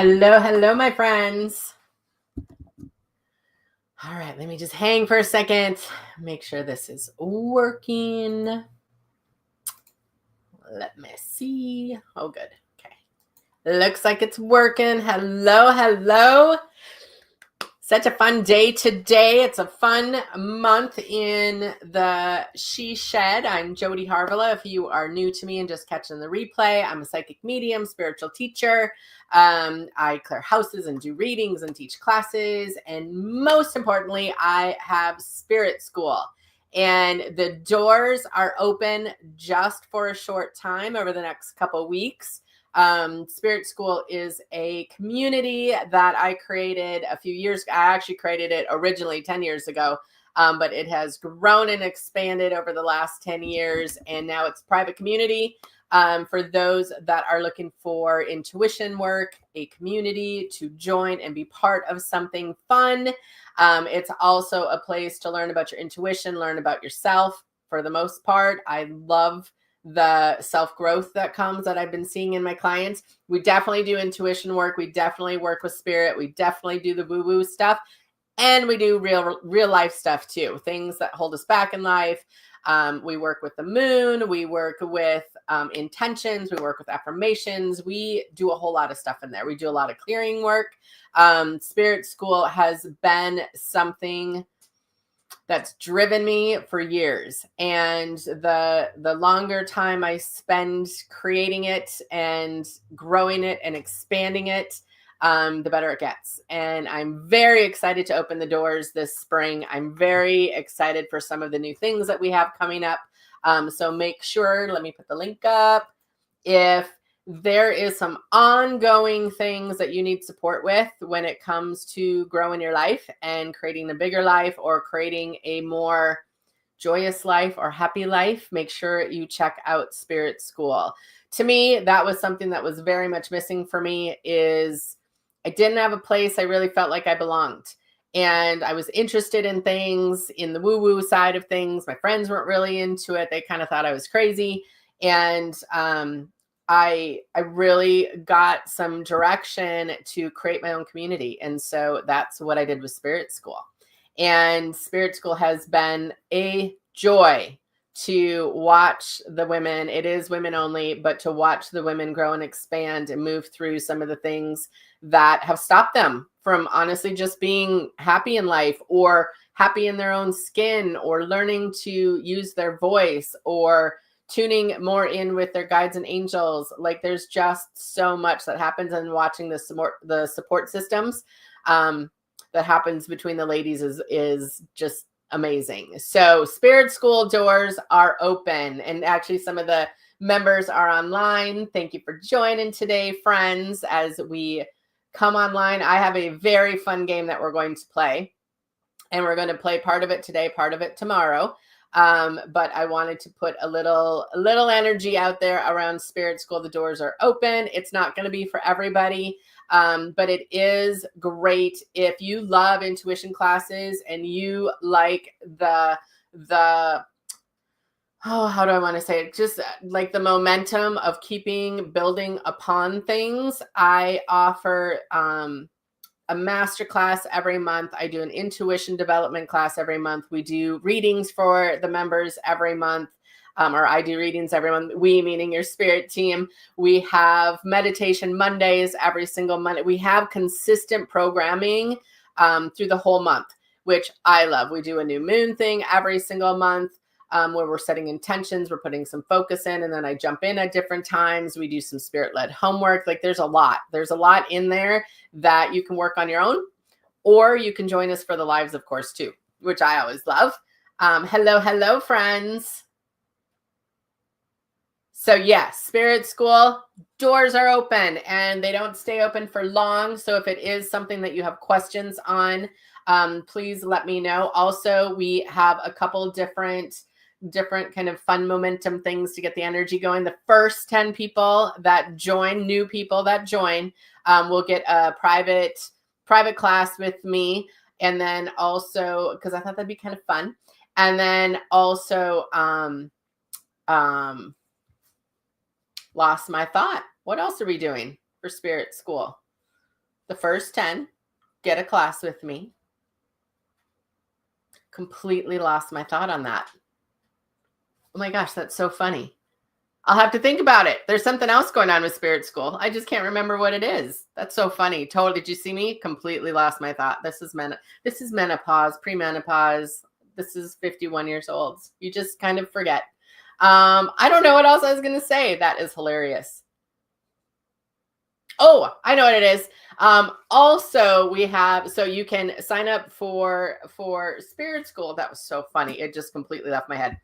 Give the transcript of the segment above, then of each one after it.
Hello, hello, my friends. All right, let me just hang for a second. Make sure this is working. Let me see. Oh, good. Okay. Looks like it's working. Hello, hello. Such a fun day today. It's a fun month in the She Shed. I'm Jody Harvilla. If you are new to me and just catching the replay, I'm a psychic medium, spiritual teacher. I clear houses and do readings and teach classes. And most importantly, I have Spirit School. And the doors are open just for a short time over the next couple weeks. Spirit School is a community that I created a few years ago. I actually created it originally 10 years ago, but it has grown and expanded over the last 10 years. And now it's private community for those that are looking for intuition work, a community to join and be part of something fun. It's also a place to learn about your intuition, learn about yourself for the most part. I love the self-growth that comes that I've been seeing in my clients. We definitely do intuition work. We definitely work with spirit. We definitely do the woo-woo stuff. And we do real life stuff too. Things that hold us back in life. We work with the moon. We work with intentions. We work with affirmations. We do a whole lot of stuff in there. We do a lot of clearing work. Spirit School has been something that's driven me for years. And the longer time I spend creating it and growing it and expanding it, the better it gets. And I'm very excited to open the doors this spring. I'm very excited for some of the new things that we have coming up. So make sure, let me put the link up. If there is some ongoing things that you need support with when it comes to growing your life and creating a bigger life or creating a more joyous life or happy life, make sure you check out Spirit School. To me, that was something that was very much missing for me. Is I didn't have a place I really felt like I belonged. And I was interested in things in the woo-woo side of things. My friends weren't really into it. They kind of thought I was crazy. And I really got some direction to create my own community. And so that's what I did with Spirit School. And Spirit School has been a joy to watch the women. It is women only, but to watch the women grow and expand and move through some of the things that have stopped them from honestly just being happy in life or happy in their own skin or learning to use their voice or tuning more in with their guides and angels. Like there's just so much that happens, and watching the support systems that happens between the ladies is just amazing. So Spirit School doors are open, and actually some of the members are online. Thank you for joining today, friends. As we come online, I have a very fun game that we're going to play, and we're going to play part of it today, part of it tomorrow. But I wanted to put a little energy out there around Spirit School. The doors are open. It's not going to be for everybody, but it is great if you love intuition classes and you like the how do I want to say it? Just like the momentum of building upon things. I offer a masterclass every month. I do an intuition development class every month. We do readings for the members every month, or I do readings every month. We, meaning your spirit team. We have meditation Mondays every single Monday. We have consistent programming through the whole month, which I love. We do a new moon thing every single month. Where we're setting intentions, we're putting some focus in, and then I jump in at different times. We do some spirit-led homework. Like there's a lot in there that you can work on your own, or you can join us for the lives, of course, too, which I always love. Hello, friends. So yes, Spirit School doors are open, and they don't stay open for long. So if it is something that you have questions on, please let me know. Also, we have a couple different kind of fun momentum things to get the energy going. The first 10 people that join, new people that join, will get a private class with me. And then also, because I thought that'd be kind of fun. And then also, lost my thought. What else are we doing for Spirit School? the first 10 get a class with me. Completely lost my thought on that. Oh my gosh, that's so funny. I'll have to think about it. There's something else going on with Spirit School. I just can't remember what it is. That's so funny. Totally. Did you see me? Completely lost my thought. This is menopause, premenopause. This is 51 years old. You just kind of forget. I don't know what else I was going to say. That is hilarious. Oh, I know what it is. Also, we have, so you can sign up for Spirit School. That was so funny. It just completely left my head.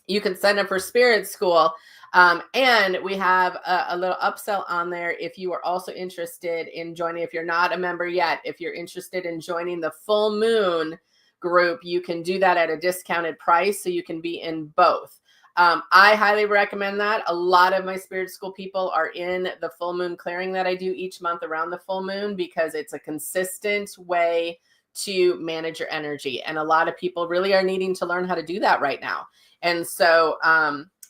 You can sign up for Spirit School. And we have a little upsell on there if you are also interested in joining. If you're not a member yet, if you're interested in joining the Full Moon group, you can do that at a discounted price. So you can be in both. I highly recommend that. A lot of my Spirit School people are in the full moon clearing that I do each month around the full moon, because it's a consistent way to manage your energy. And a lot of people really are needing to learn how to do that right now. And so,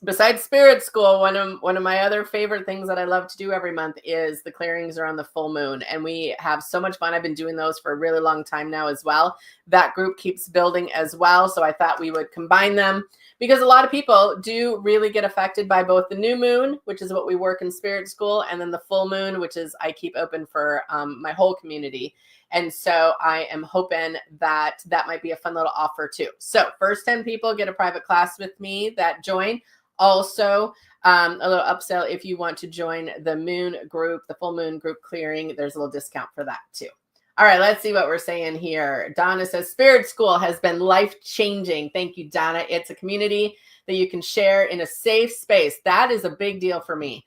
besides Spirit School, one of my other favorite things that I love to do every month is the clearings around the full moon. And we have so much fun. I've been doing those for a really long time now as well. That group keeps building as well. So I thought we would combine them, because a lot of people do really get affected by both the new moon, which is what we work in Spirit School, and then the full moon, which is I keep open for my whole community. And so I am hoping that that might be a fun little offer too. So first 10 people get a private class with me that join. Also, a little upsell if you want to join the moon group, the full moon group clearing, there's a little discount for that too. All right, let's see what we're saying here. Donna says, Spirit School has been life-changing. Thank you, Donna. It's a community that you can share in a safe space. That is a big deal for me.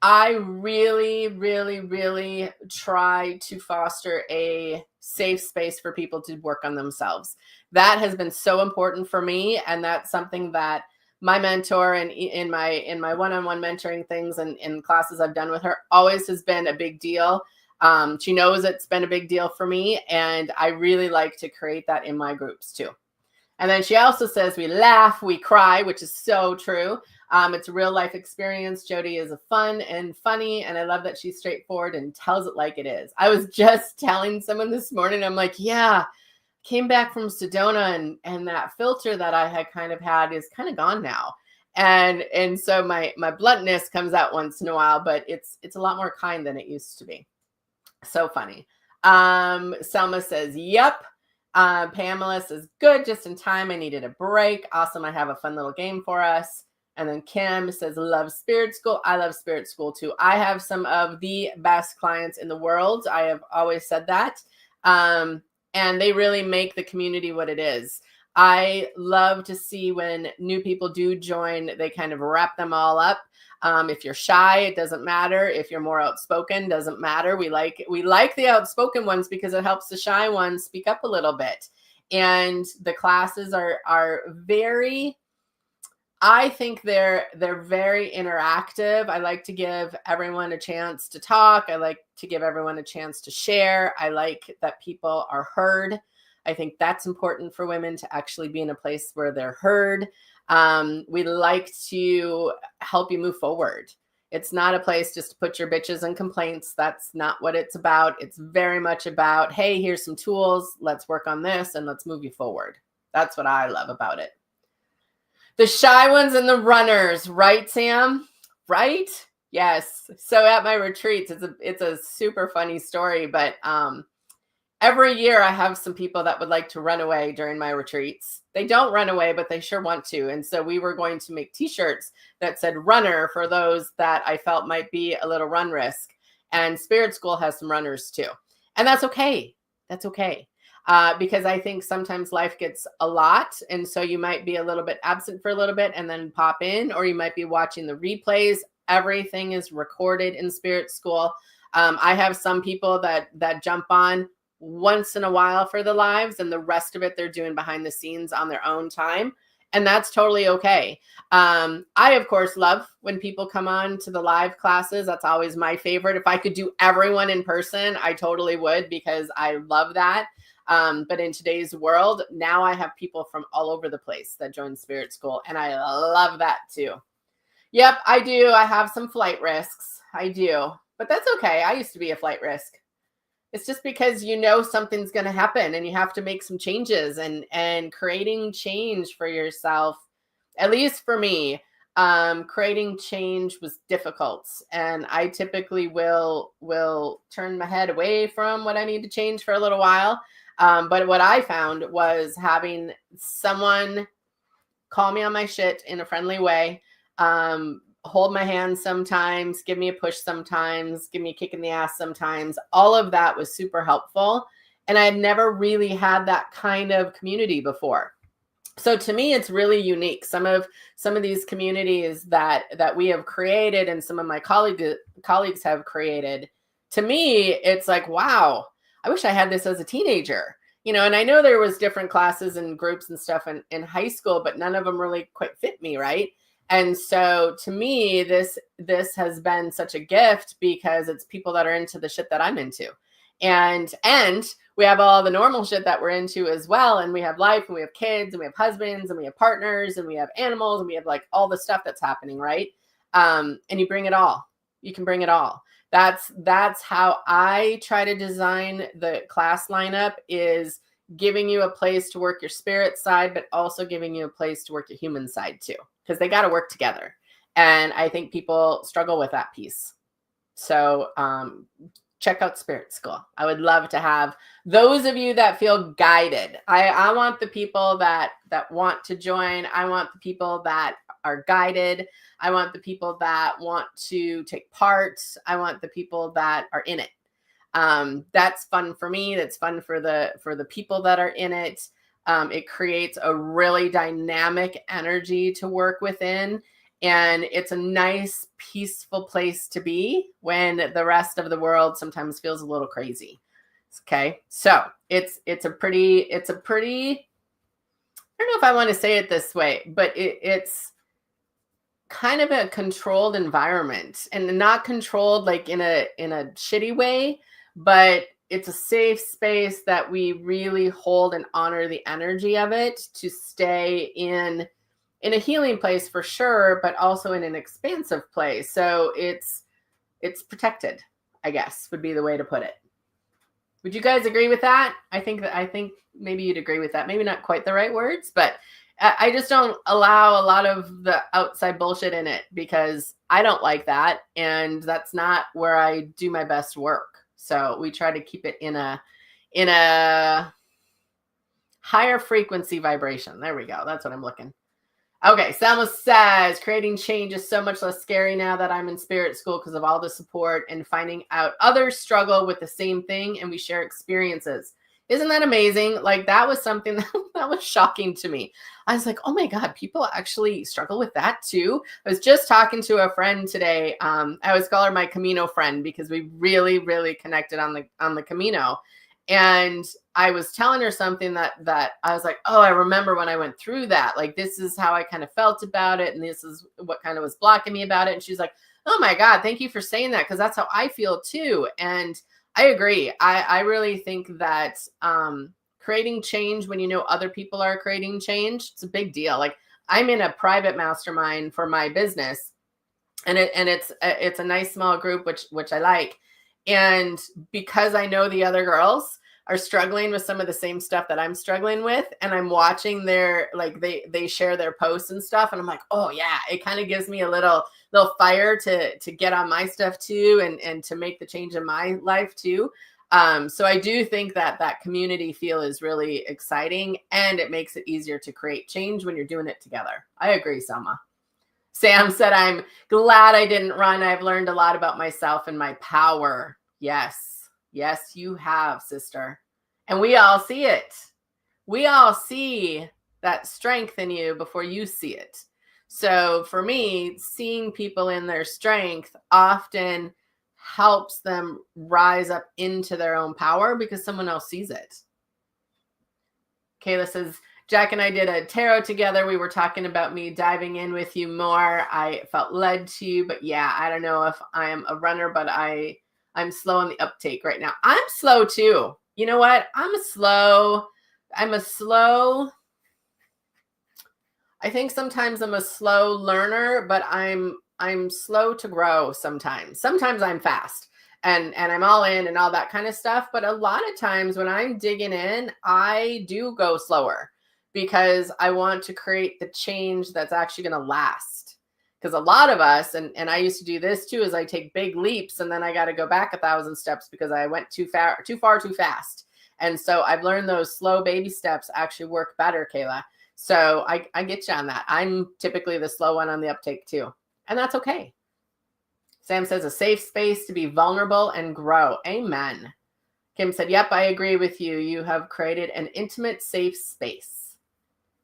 I really, really, really try to foster a safe space for people to work on themselves. That has been so important for me. And that's something that my mentor and in my one-on-one mentoring things and in classes I've done with her always has been a big deal. She knows it's been a big deal for me. And I really like to create that in my groups too. And then she also says, we laugh, we cry, which is so true. It's a real life experience. Jody is a fun and funny, and I love that she's straightforward and tells it like it is. I was just telling someone this morning, I'm like, yeah, came back from Sedona and that filter that I had kind of had is kind of gone now. And so my bluntness comes out once in a while, but it's a lot more kind than it used to be. So funny. Selma says, yep. Pamela says, good, just in time. I needed a break. Awesome. I have a fun little game for us. And then Kim says, love Spirit School. I love Spirit School too. I have some of the best clients in the world. I have always said that. And they really make the community what it is. I love to see when new people do join, they kind of wrap them all up. If you're shy, it doesn't matter. If you're more outspoken, doesn't matter. We like the outspoken ones because it helps the shy ones speak up a little bit. And the classes are very, I think they're very interactive. I like to give everyone a chance to talk. I like to give everyone a chance to share. I like that people are heard. I think that's important for women to actually be in a place where they're heard. We like to help you move forward. It's not a place just to put your bitches and complaints. That's not what it's about. It's very much about, hey, here's some tools. Let's work on this and let's move you forward. That's what I love about it. The shy ones and the runners, right, Sam? Right? Yes. So at my retreats, it's a super funny story, but every year I have some people that would like to run away during my retreats. They don't run away, but they sure want to. And so we were going to make t-shirts that said runner for those that I felt might be a little run risk. And Spirit School has some runners too. And that's okay. That's okay. Because I think sometimes life gets a lot. And so you might be a little bit absent for a little bit and then pop in, or you might be watching the replays. Everything is recorded in Spirit School. I have some people that jump on once in a while for the lives, and the rest of it they're doing behind the scenes on their own time. And that's totally okay. I, of course, love when people come on to the live classes. That's always my favorite. If I could do everyone in person, I totally would, because I love that. But in today's world, now I have people from all over the place that join Spirit School, and I love that too. Yep, I do. I have some flight risks. I do. but that's okay. I used to be a flight risk. It's just because you know something's going to happen and you have to make some changes, and creating change for yourself, at least for me, creating change was difficult, and I typically will turn my head away from what I need to change for a little while. But what I found was having someone call me on my shit in a friendly way, hold my hand sometimes, give me a push sometimes, give me a kick in the ass sometimes. All of that was super helpful. And I had never really had that kind of community before. So to me, it's really unique. Some of these communities that we have created and some of my colleagues have created, to me, it's like, wow, I wish I had this as a teenager. And I know there was different classes and groups and stuff in high school, but none of them really quite fit me, right? And so to me, this has been such a gift because it's people that are into the shit that I'm into. And we have all the normal shit that we're into as well. And we have life, and we have kids, and we have husbands, and we have partners, and we have animals, and we have like all the stuff that's happening, right? And you bring it all. You can bring it all. That's how I try to design the class lineup, is giving you a place to work your spirit side, but also giving you a place to work your human side too, because they got to work together. And I think people struggle with that piece. So check out Spirit School. I would love to have those of you that feel guided. I want the people that want to join. I want the people that are guided. I want the people that want to take part. I want the people that are in it. That's fun for me. That's fun for the people that are in it. It creates a really dynamic energy to work within. And it's a nice, peaceful place to be when the rest of the world sometimes feels a little crazy. Okay. So it's a pretty, I don't know if I want to say it this way, but it's kind of a controlled environment, and not controlled like in a shitty way, but it's a safe space that we really hold and honor the energy of it to stay in a healing place for sure, but also in an expansive place. So it's protected, I guess, would be the way to put it. Would you guys agree with that? I think maybe you'd agree with that. Maybe not quite the right words, but I just don't allow a lot of the outside bullshit in it, because I don't like that. And that's not where I do my best work. So we try to keep it in a higher frequency vibration. There we go. That's what I'm looking. Okay, Selma says, creating change is so much less scary now that I'm in Spirit School because of all the support and finding out others struggle with the same thing and we share experiences. Isn't that amazing? Like, that was something that was shocking to me. I was like, oh my God, people actually struggle with that too. I was just talking to a friend today. I always call her my Camino friend because we really, really connected on the Camino. And I was telling her something that I was like, oh, I remember when I went through that. Like, this is how I kind of felt about it. And this is what kind of was blocking me about it. And she's like, oh my God, thank you for saying that, because that's how I feel too. And I agree. I really think that creating change when you know other people are creating change, it's a big deal. Like, I'm in a private mastermind for my business, and it's a nice small group, which I like. And because I know the other girls are struggling with some of the same stuff that I'm struggling with, and I'm watching their, like, they share their posts and stuff, and I'm like, oh yeah, it kind of gives me a little fire to get on my stuff too, and to make the change in my life too. So I do think that community feel is really exciting, and it makes it easier to create change when you're doing it together. I agree, Selma. Sam said, I'm glad I didn't run. I've learned a lot about myself and my power. Yes. Yes, you have, sister. And we all see it. We all see that strength in you before you see it. So for me, seeing people in their strength often helps them rise up into their own power because someone else sees it. Kayla says, Jack and I did a tarot together. We were talking about me diving in with you more. I felt led to, but yeah, I don't know if I'm a runner, but I'm slow on the uptake right now. I'm slow too. You know what? I'm a slow. I think sometimes I'm a slow learner, but I'm I'm slow to grow sometimes. Sometimes I'm fast and I'm all in and all that kind of stuff. But a lot of times when I'm digging in, I do go slower because I want to create the change that's actually going to last. Because a lot of us, and I used to do this too, is I take big leaps and then I got to go back 1,000 steps because I went too far, too fast. And so I've learned those slow baby steps actually work better, Kayla. So I get you on that. I'm typically the slow one on the uptake too. And that's okay. Sam says a safe space to be vulnerable and grow. Amen. Kim said, yep, I agree with you. You have created an intimate, safe space.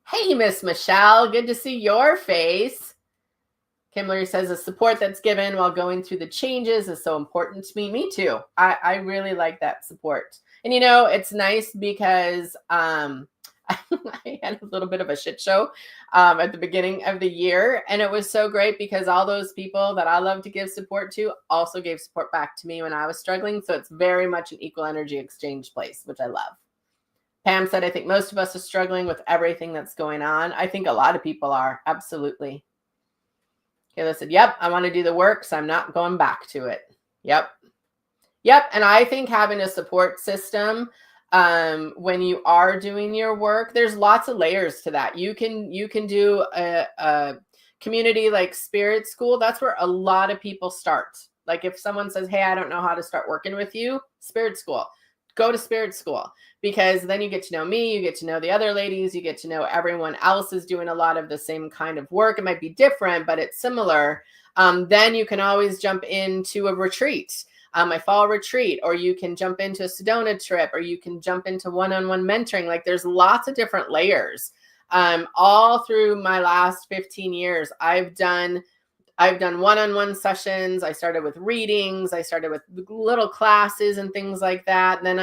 Hey, Miss Michelle, good to see your face. Kimberly says the support that's given while going through the changes is so important to me. Me too. I really like that support. And, you know, it's nice because I had a little bit of a shit show at the beginning of the year. And it was so great because all those people that I love to give support to also gave support back to me when I was struggling. So it's very much an equal energy exchange place, which I love. Pam said, I think most of us are struggling with everything that's going on. I think a lot of people are. Absolutely. Kayla said, yep, I want to do the work, so I'm not going back to it. Yep. And I think having a support system when you are doing your work, there's lots of layers to that. You can do a community like Spirit School. That's where a lot of people start. Like if someone says, hey, I don't know how to start working with you, Spirit School. Go to Spirit School, because then you get to know me, you get to know the other ladies, you get to know everyone else is doing a lot of the same kind of work. It might be different, but it's similar. Then you can always jump into a retreat, a fall retreat, or you can jump into a Sedona trip, or you can jump into one-on-one mentoring. Like there's lots of different layers. All through my last 15 years, I've done one-on-one sessions. I started with readings. I started with little classes and things like that. And then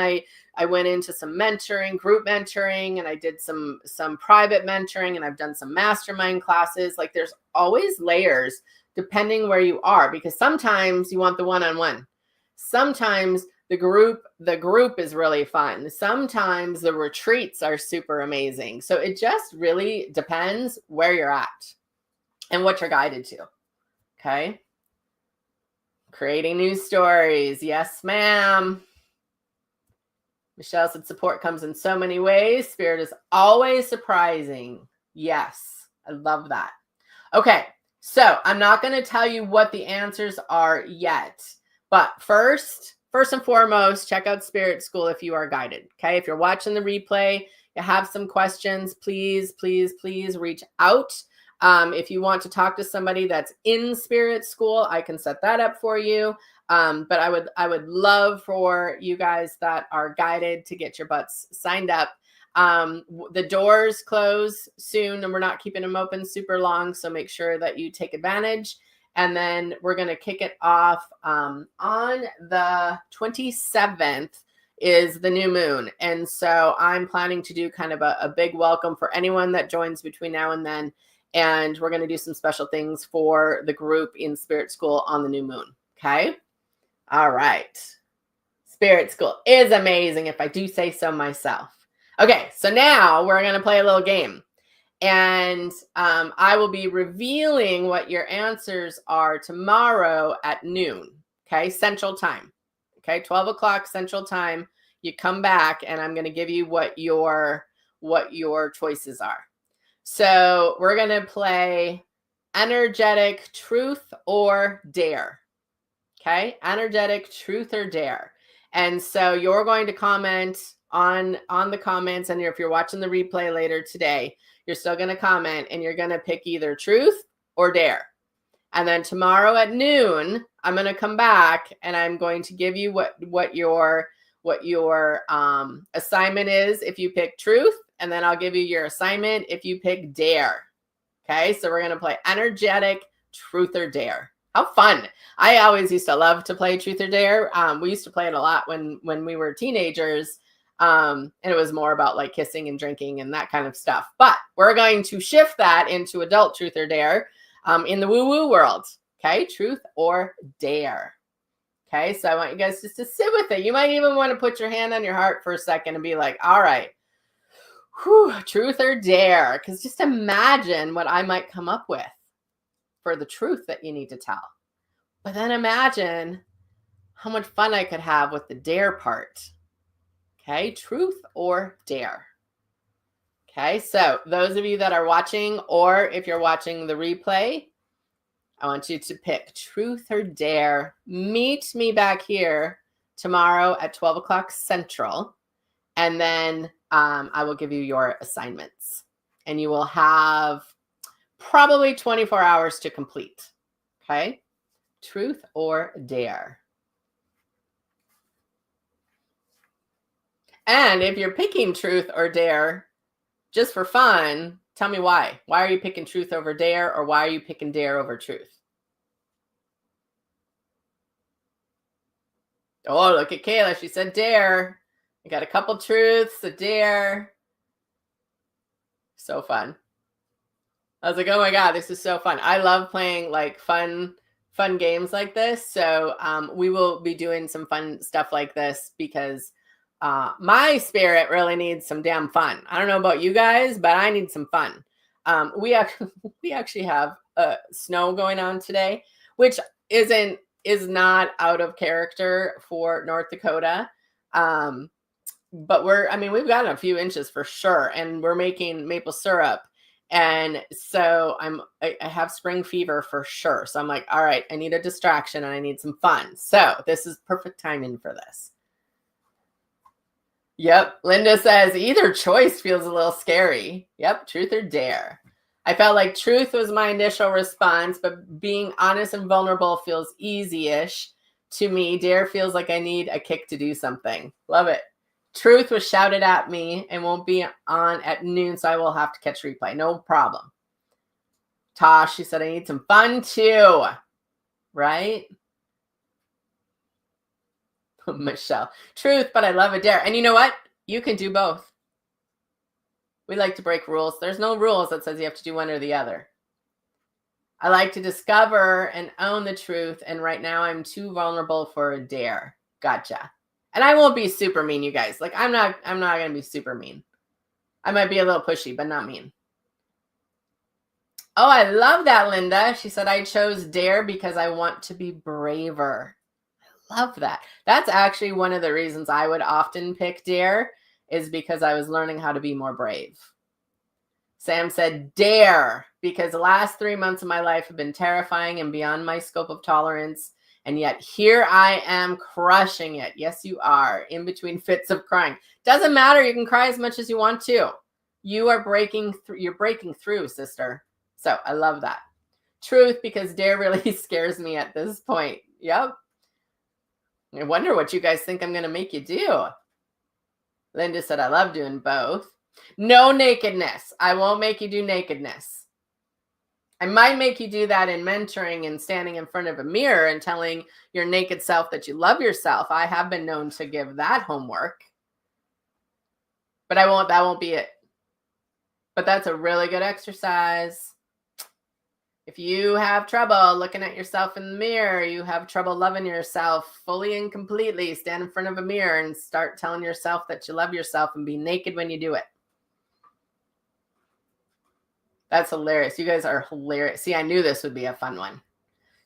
I went into some mentoring, group mentoring, and I did some private mentoring, and I've done some mastermind classes. Like there's always layers depending where you are, because sometimes you want the one-on-one. Sometimes the group is really fun. Sometimes the retreats are super amazing. So it just really depends where you're at and what you're guided to. Okay. Creating news stories. Yes, ma'am. Michelle said support comes in so many ways. Spirit is always surprising. Yes, I love that. Okay, so I'm not going to tell you what the answers are yet, but first and foremost, check out Spirit School if you are guided. Okay, if you're watching the replay, you have some questions, please reach out. If you want to talk to somebody that's in Spirit School, I can set that up for you. But I would love for you guys that are guided to get your butts signed up. The doors close soon and we're not keeping them open super long. So make sure that you take advantage. And then we're going to kick it off on the 27th is the new moon. And so I'm planning to do kind of a big welcome for anyone that joins between now and then. And we're going to do some special things for the group in Spirit School on the new moon. Okay. All right. Spirit School is amazing, if I do say so myself. Okay. So now we're going to play a little game. And I will be revealing what your answers are tomorrow at noon. Okay. Central time. Okay. 12 o'clock Central time. You come back and I'm going to give you what your choices are. So we're going to play energetic truth or dare. Okay. Energetic truth or dare. And so you're going to comment on the comments. And if you're watching the replay later today, you're still going to comment and you're going to pick either truth or dare. And then tomorrow at noon, I'm going to come back and I'm going to give you what your assignment is if you pick truth. And then I'll give you your assignment if you pick dare. Okay, so we're going to play energetic truth or dare. How fun. I always used to love to play truth or dare. We used to play it a lot when we were teenagers. And it was more about like kissing and drinking and that kind of stuff. But we're going to shift that into adult truth or dare in the woo-woo world. Okay, truth or dare. Okay, so I want you guys just to sit with it. You might even want to put your hand on your heart for a second and be like, all right. Whew, truth or dare, because just imagine what I might come up with. for the truth that you need to tell. But then imagine how much fun I could have with the dare part. Okay, truth or dare. Okay, so those of you that are watching, or if you're watching the replay, I want you to pick truth or dare. Meet me back here tomorrow at 12 o'clock Central, and then I will give you your assignments. And you will have probably 24 hours to complete. Okay, truth or dare. And if you're picking truth or dare just for fun, tell me why. Why are you picking truth over dare, or why are you picking dare over truth? Oh, look at Kayla. She said dare. I got a couple truths, a dare. So fun. I was like, oh my God, this is so fun. I love playing like fun games like this. So we will be doing some fun stuff like this because my spirit really needs some damn fun. I don't know about you guys, but I need some fun. We actually have snow going on today, which is not out of character for North Dakota. But we've gotten a few inches for sure, and we're making maple syrup. And so I have spring fever for sure. So I'm like, all right, I need a distraction and I need some fun. So this is perfect timing for this. Yep. Linda says either choice feels a little scary. Yep. Truth or dare. I felt like truth was my initial response, but being honest and vulnerable feels easy-ish to me. Dare feels like I need a kick to do something. Love it. Truth was shouted at me and won't be on at noon, so I will have to catch replay. No problem. Tosh, she said, I need some fun too. Right? Michelle. Truth, but I love a dare. And you know what? You can do both. We like to break rules. There's no rules that says you have to do one or the other. I like to discover and own the truth. And right now I'm too vulnerable for a dare. Gotcha. And I won't be super mean, you guys. Like I'm not going to be super mean. I might be a little pushy, but not mean. Oh, I love that, Linda. She said, I chose dare because I want to be braver. I love that. That's actually one of the reasons I would often pick dare, is because I was learning how to be more brave. Sam said dare because the last 3 months of my life have been terrifying and beyond my scope of tolerance. And yet here I am crushing it. Yes, you are, in between fits of crying. Doesn't matter. You can cry as much as you want to. You are breaking through. You're breaking through, sister. So I love that. Truth, because dare really scares me at this point. Yep. I wonder what you guys think I'm going to make you do. Linda said, I love doing both. No nakedness. I won't make you do nakedness. I might make you do that in mentoring and standing in front of a mirror and telling your naked self that you love yourself. I have been known to give that homework. But that won't be it. But that's a really good exercise. If you have trouble looking at yourself in the mirror, you have trouble loving yourself fully and completely, stand in front of a mirror and start telling yourself that you love yourself and be naked when you do it. That's hilarious. You guys are hilarious. See, I knew this would be a fun one.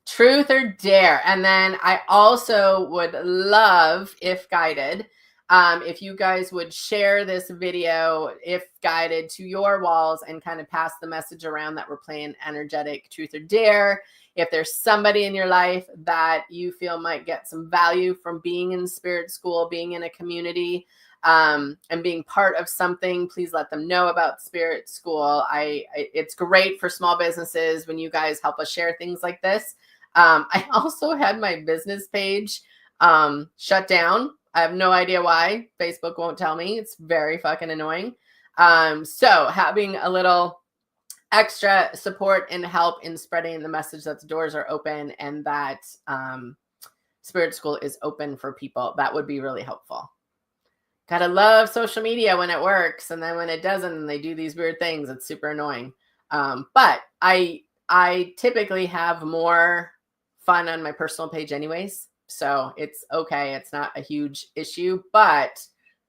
Truth or dare. And then I also would love, if guided, if you guys would share this video, if guided, to your walls and kind of pass the message around that we're playing energetic truth or dare. If there's somebody in your life that you feel might get some value from being in spirit school, being in a community, and being part of something, please let them know about spirit school. It's great for small businesses when you guys help us share things like this. I also had my business page shut down. I have no idea why. Facebook won't tell me. It's very fucking annoying. So having a little extra support and help in spreading the message that the doors are open and that spirit school is open for people, that would be really helpful. Gotta love social media when it works, and then when it doesn't and they do these weird things, it's super annoying. But I typically have more fun on my personal page anyways, so it's okay. It's not a huge issue, but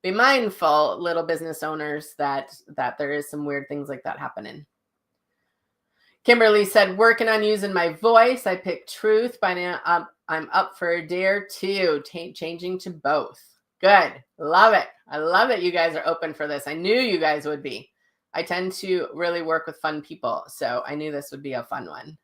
be mindful, little business owners, that there is some weird things like that happening. Kimberly said, working on using my voice. I picked truth. By now, I'm up for a dare too. Changing to both. Good. Love it. I love that you guys are open for this. I knew you guys would be. I tend to really work with fun people, so I knew this would be a fun one.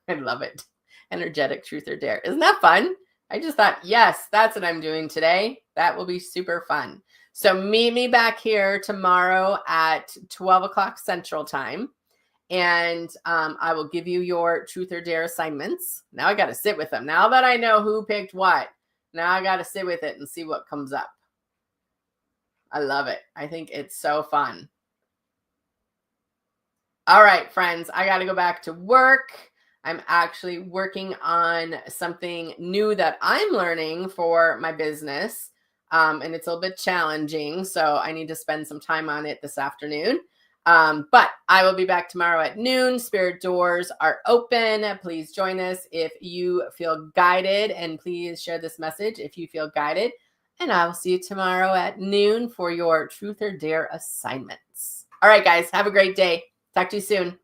I love it. Energetic truth or dare. Isn't that fun? I just thought, yes, that's what I'm doing today. That will be super fun. So meet me back here tomorrow at 12 o'clock Central Time. And I will give you your truth or dare assignments. Now I got to sit with them. Now that I know who picked what, now I got to sit with it and see what comes up. I love it. I think it's so fun. All right, friends, I got to go back to work. I'm actually working on something new that I'm learning for my business. And it's a little bit challenging, so I need to spend some time on it this afternoon. But I will be back tomorrow at noon. Spirit doors are open. Please join us if you feel guided, and please share this message if you feel guided. And I will see you tomorrow at noon for your truth or dare assignments. All right, guys, have a great day. Talk to you soon.